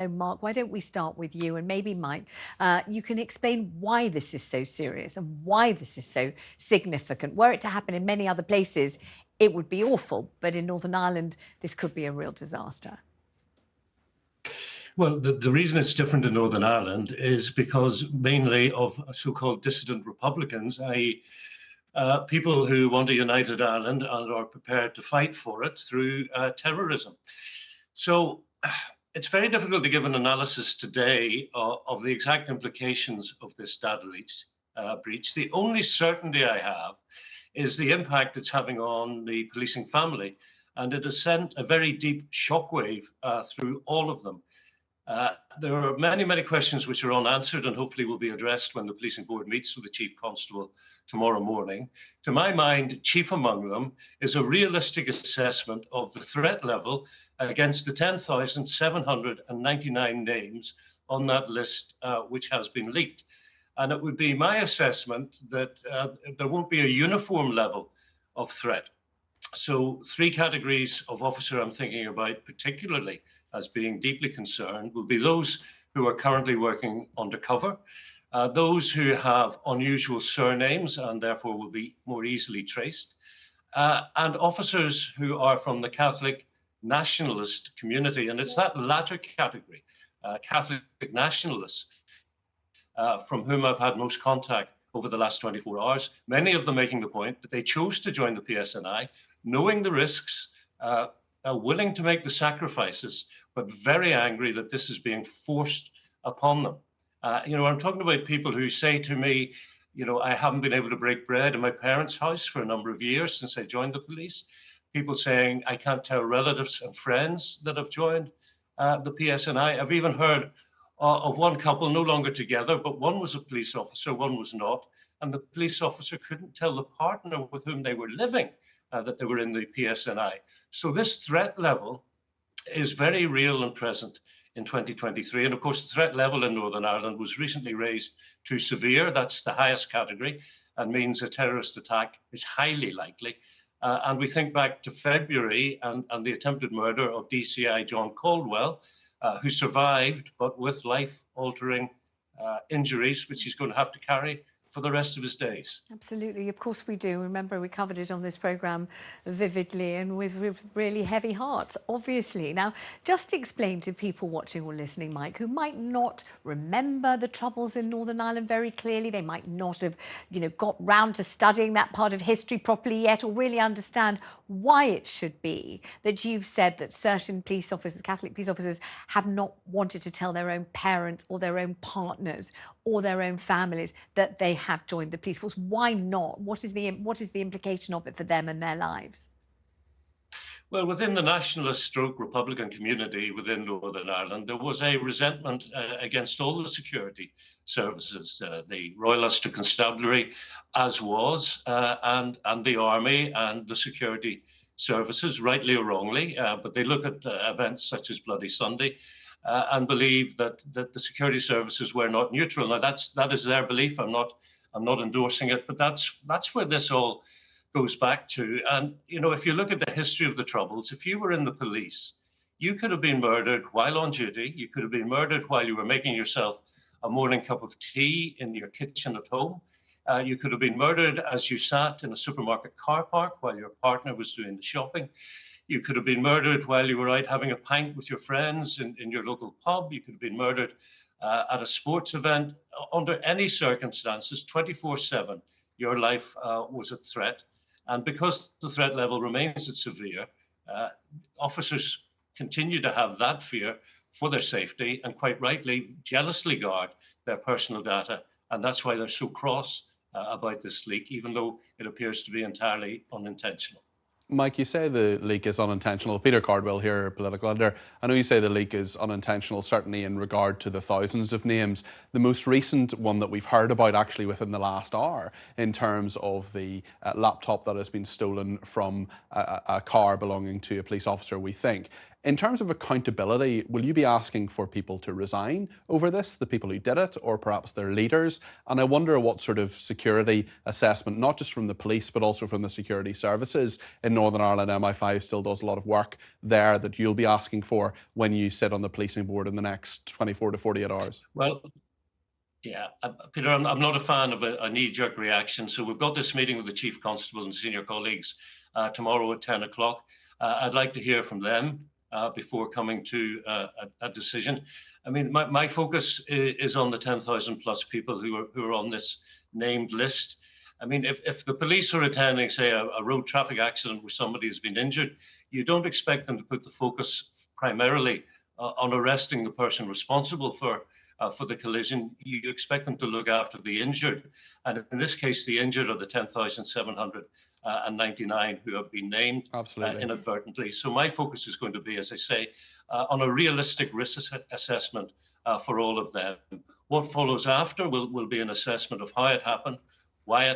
Mark, why don't we start with you, and maybe Mike, you can explain why this is so serious and why this is so significant. Were it to happen in many other places, it would be awful, but in Northern Ireland, this could be a real disaster. Well, the reason it's different in Northern Ireland is because mainly of so-called dissident Republicans, i.e. People who want a united Ireland and are prepared to fight for it through terrorism. So it's very difficult to give an analysis today of the exact implications of this data breach. The only certainty I have is the impact it's having on the policing family, and it has sent a very deep shockwave through all of them. There are many, many questions which are unanswered and hopefully will be addressed when the policing board meets with the Chief Constable tomorrow morning. To my mind, chief among them is a realistic assessment of the threat level against the 10,799 names on that list which has been leaked. And it would be my assessment that there won't be a uniform level of threat. So 3 categories of officer I'm thinking about particularly as being deeply concerned will be those who are currently working undercover, those who have unusual surnames and therefore will be more easily traced, and officers who are from the Catholic nationalist community. And it's that latter category, Catholic nationalists, from whom I've had most contact over the last 24 hours, many of them making the point that they chose to join the PSNI, knowing the risks, willing to make the sacrifices, but very angry that this is being forced upon them. I'm talking about people who say to me, I haven't been able to break bread in my parents' house for a number of years since I joined the police. People saying, I can't tell relatives and friends that have joined the PSNI. I've even heard of one couple no longer together, but one was a police officer, one was not. And the police officer couldn't tell the partner with whom they were living that they were in the PSNI. So this threat level is very real and present in 2023. And of course, the threat level in Northern Ireland was recently raised to severe. That's the highest category and means a terrorist attack is highly likely. And we think back to February and the attempted murder of DCI John Cardwell, who survived, but with life-altering injuries, which he's going to have to carry for the rest of his days. Absolutely, of course we do. Remember, we covered it on this programme vividly and with really heavy hearts, obviously. Now, just explain to people watching or listening, Mike, who might not remember the troubles in Northern Ireland very clearly. They might not have, got round to studying that part of history properly yet, or really understand why it should be that you've said that certain police officers, Catholic police officers, have not wanted to tell their own parents or their own partners or their own families that they have joined the police force. Why not? What is the implication of it for them and their lives? Well, within the nationalist Republican community within Northern Ireland, there was a resentment against all the security services, the Royal Ulster Constabulary, as was, and the Army and the security services, rightly or wrongly, but they look at events such as Bloody Sunday and believe that the security services were not neutral. Now, that is their belief. I'm not endorsing it, but that's where this all goes back to. And if you look at the history of the Troubles, if you were in the police, you could have been murdered while on duty. You could have been murdered while you were making yourself a morning cup of tea in your kitchen at home. You could have been murdered as you sat in a supermarket car park while your partner was doing the shopping. You could have been murdered while you were out having a pint with your friends in your local pub. You could have been murdered at a sports event. Under any circumstances, 24/7, your life was at threat. And because the threat level remains at severe, officers continue to have that fear for their safety and quite rightly jealously guard their personal data. And that's why they're so cross about this leak, even though it appears to be entirely unintentional. Mike, you say the leak is unintentional. Peter Cardwell here, political editor. I know you say the leak is unintentional, certainly in regard to the thousands of names. The most recent one that we've heard about actually within the last hour in terms of the laptop that has been stolen from a car belonging to a police officer, we think. In terms of accountability, will you be asking for people to resign over this, the people who did it, or perhaps their leaders? And I wonder what sort of security assessment, not just from the police, but also from the security services in Northern Ireland. MI5 still does a lot of work there that you'll be asking for when you sit on the policing board in the next 24 to 48 hours. Well, yeah, Peter, I'm not a fan of a knee-jerk reaction. So we've got this meeting with the Chief Constable and senior colleagues tomorrow at 10 o'clock. I'd like to hear from them before coming to a decision. I mean, my focus is on the 10,000 plus people who are on this named list. I mean, if the police are attending, say, a road traffic accident where somebody has been injured, you don't expect them to put the focus primarily on arresting the person responsible for the collision. You expect them to look after the injured. And in this case, the injured are the 10,799 who have been named inadvertently. So my focus is going to be, as I say, on a realistic risk assessment for all of them. What follows after will be an assessment of how it happened, why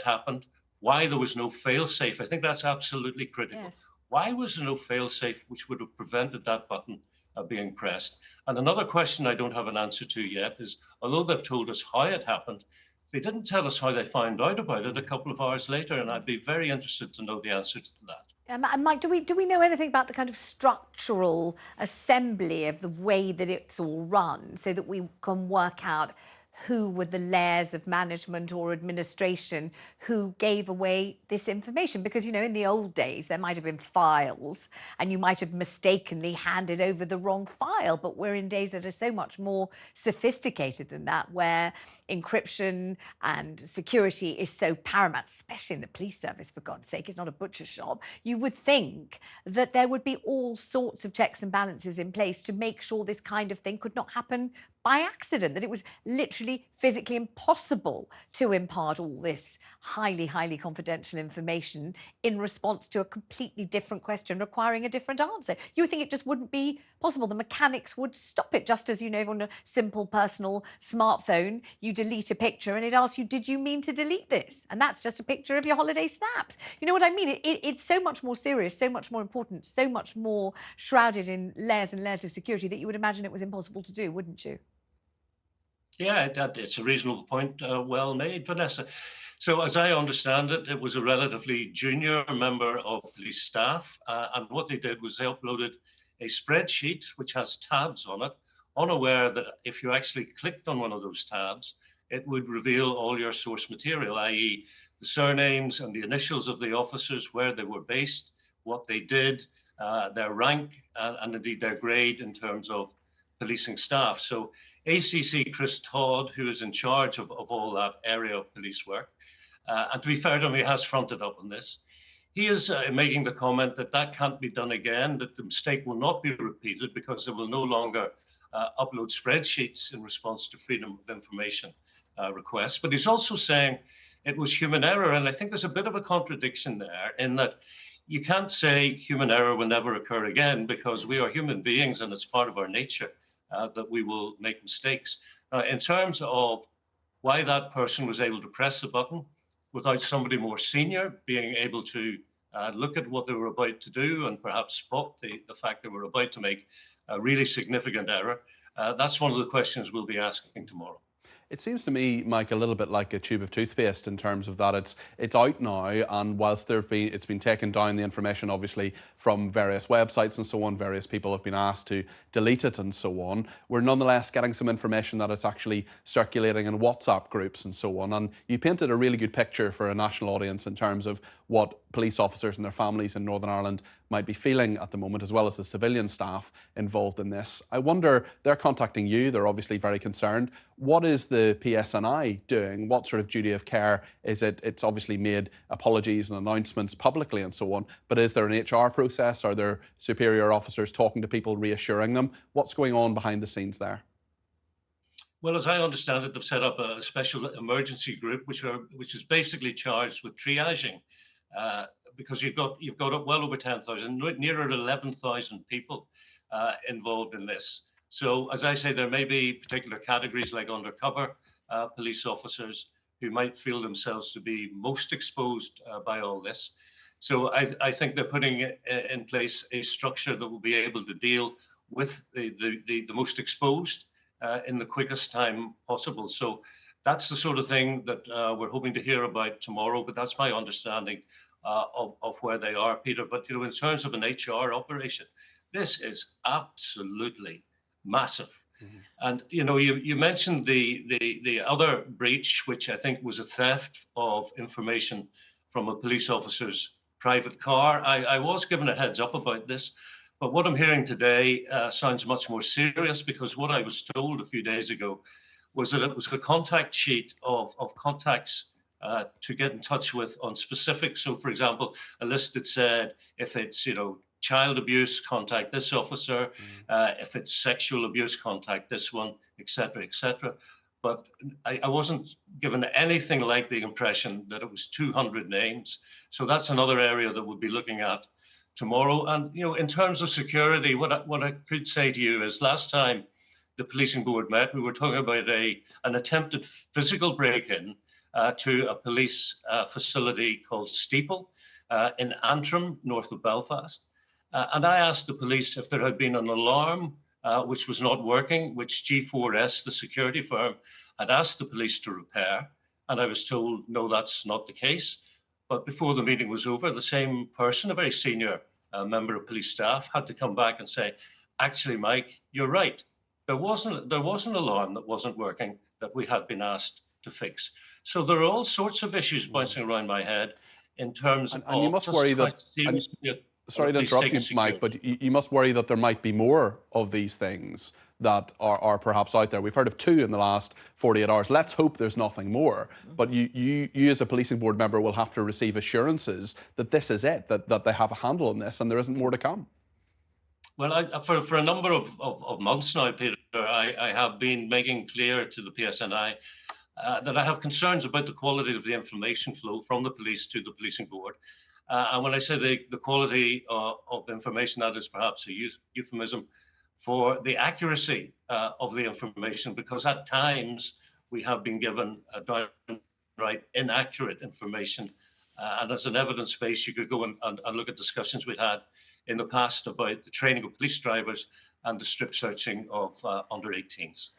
there was no fail-safe. I think that's absolutely critical. Yes. Why was there no fail-safe which would have prevented that button being pressed? And another question I don't have an answer to yet is, although they've told us how it happened, they didn't tell us how they found out about it a couple of hours later, and I'd be very interested to know the answer to that. And Mike, do we know anything about the kind of structural assembly of the way that it's all run, so that we can work out who were the layers of management or administration who gave away this information? Because, you know, in the old days, there might have been files and you might have mistakenly handed over the wrong file. But we're in days that are so much more sophisticated than that, where encryption and security is so paramount, especially in the police service, for God's sake. It's not a butcher shop. You would think that there would be all sorts of checks and balances in place to make sure this kind of thing could not happen by accident, that it was literally physically impossible to impart all this highly, highly confidential information in response to a completely different question requiring a different answer. You would think it just wouldn't be possible. The mechanics would stop it, just as, you know, on a simple personal smartphone, you delete a picture and it asks you, did you mean to delete this? And that's just a picture of your holiday snaps. You know what I mean? It's so much more serious, so much more important, so much more shrouded in layers and layers of security that you would imagine it was impossible to do, wouldn't you? Yeah, it's a reasonable point, well made, Vanessa. So as I understand it, it was a relatively junior member of police staff, and what they did was they uploaded a spreadsheet which has tabs on it, unaware that if you actually clicked on one of those tabs, it would reveal all your source material, i.e. the surnames and the initials of the officers, where they were based, what they did, their rank, and indeed their grade in terms of policing staff. So ACC Chris Todd, who is in charge of all that area of police work, and to be fair to him, he has fronted up on this. He is making the comment that that can't be done again, that the mistake will not be repeated because they will no longer upload spreadsheets in response to freedom of information requests. But he's also saying it was human error. And I think there's a bit of a contradiction there in that you can't say human error will never occur again, because we are human beings and it's part of our nature that we will make mistakes. In terms of why that person was able to press the button without somebody more senior being able to look at what they were about to do and perhaps spot the fact they were about to make a really significant error, that's one of the questions we'll be asking tomorrow. It seems to me, Mike, a little bit like a tube of toothpaste in terms of that it's out now, and whilst it's been taken down, the information obviously from various websites and so on, various people have been asked to delete it and so on, we're nonetheless getting some information that it's actually circulating in WhatsApp groups and so on. And you painted a really good picture for a national audience in terms of what police officers and their families in Northern Ireland might be feeling at the moment, as well as the civilian staff involved in this. I wonder, they're contacting you, they're obviously very concerned. What is the PSNI doing? What sort of duty of care is it? It's obviously made apologies and announcements publicly and so on, but is there an HR process? Are there superior officers talking to people, reassuring them? What's going on behind the scenes there? Well, as I understand it, they've set up a special emergency group, which is basically charged with triaging, because you've got well over 10,000, nearer 11,000 people involved in this. So, as I say, there may be particular categories like undercover police officers who might feel themselves to be most exposed by all this. So I think they're putting in place a structure that will be able to deal with the most exposed in the quickest time possible. So that's the sort of thing that we're hoping to hear about tomorrow, but that's my understanding of where they are, Peter. But, in terms of an HR operation, this is absolutely massive. Mm-hmm. And, you mentioned the other breach, which I think was a theft of information from a police officer's private car. I was given a heads up about this. But what I'm hearing today sounds much more serious, because what I was told a few days ago was that it was the contact sheet of contacts to get in touch with on specific. So, for example, a list that said if it's, child abuse, contact this officer. If it's sexual abuse, contact this one, etc., etc. But I wasn't given anything like the impression that it was 200 names. So that's another area that we'll be looking at tomorrow. And, in terms of security, what I could say to you is, last time the policing board met, we were talking about an attempted physical break-in to a police facility called Steeple in Antrim, north of Belfast. And I asked the police if there had been an alarm which was not working, which G4S, the security firm, had asked the police to repair. And I was told, no, that's not the case. But before the meeting was over, the same person, a very senior member of police staff, had to come back and say, actually, Mike, you're right. There was an alarm that wasn't working that we had been asked to fix. So there are all sorts of issues bouncing around my head in terms of you must worry that. Sorry to interrupt you, Mike, but you must worry that there might be more of these things that are perhaps out there. We've heard of 2 in the last 48 hours. Let's hope there's nothing more. But you as a policing board member will have to receive assurances that this is it, that they have a handle on this and there isn't more to come. Well, for a number of months now, Peter, I have been making clear to the PSNI that I have concerns about the quality of the information flow from the police to the policing board. And when I say the quality of information, that is perhaps a euphemism for the accuracy of the information, because at times we have been given downright inaccurate information. And as an evidence base, you could go and look at discussions we'd had in the past about the training of police drivers and the strip searching of under 18s.